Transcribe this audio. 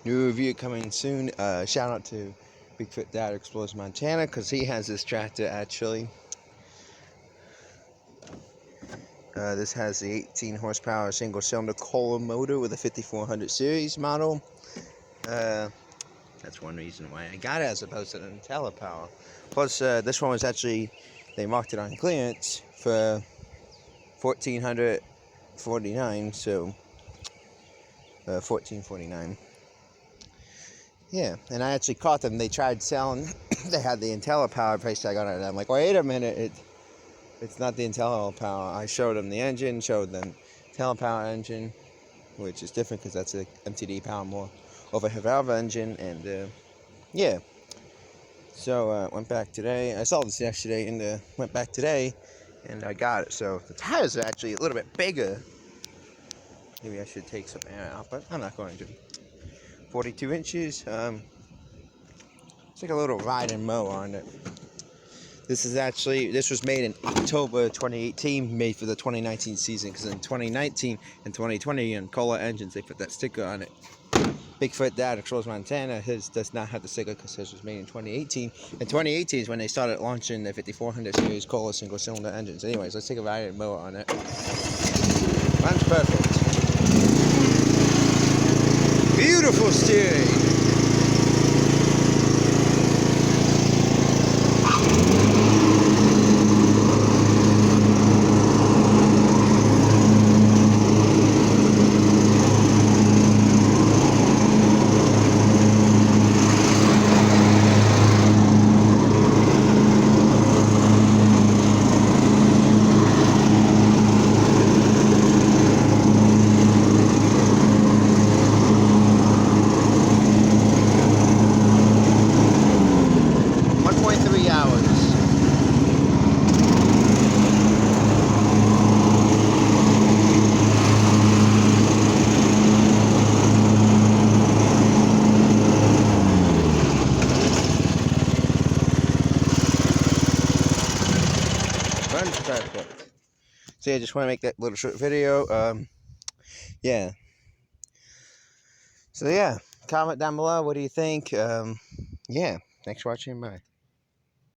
New review coming soon. Shout out to Bigfoot Dad Explores Montana, because he has this tractor actually. This has the 18 horsepower single cylinder Kohler motor with a 5400 series model. That's one reason why I got it, as opposed to the IntelliPower. Plus, this one was actually, they marked it on clearance for $1,449, so $1,449. Yeah, and I actually caught them. They tried selling. They had the IntelliPower price tag on it, and I'm like, wait a minute, it's not the IntelliPower. I showed them the engine, showed them IntelliPower engine, which is different because that's a MTD power more overhead valve engine, and yeah. So went back today. I saw this yesterday, and went back today, and I got it. So the tires are actually a little bit bigger. Maybe I should take some air out, but I'm not going to. 42 inches. It's like a little ride and mow on it. This was made in October 2018, made for the 2019 season, because in 2019 and 2020 on Kohler engines, they put that sticker on it. Bigfoot Dad Explores Montana, his does not have the sticker because his was made in 2018. And 2018 is when they started launching the 5400 series Kohler single cylinder engines. Anyways, let's take a ride and mow on it. Runs perfect. Beautiful steering. Runs perfect. So yeah, I just want to make that little short video. Yeah. So yeah, comment down below. What do you think? Yeah. Thanks for watching. Bye.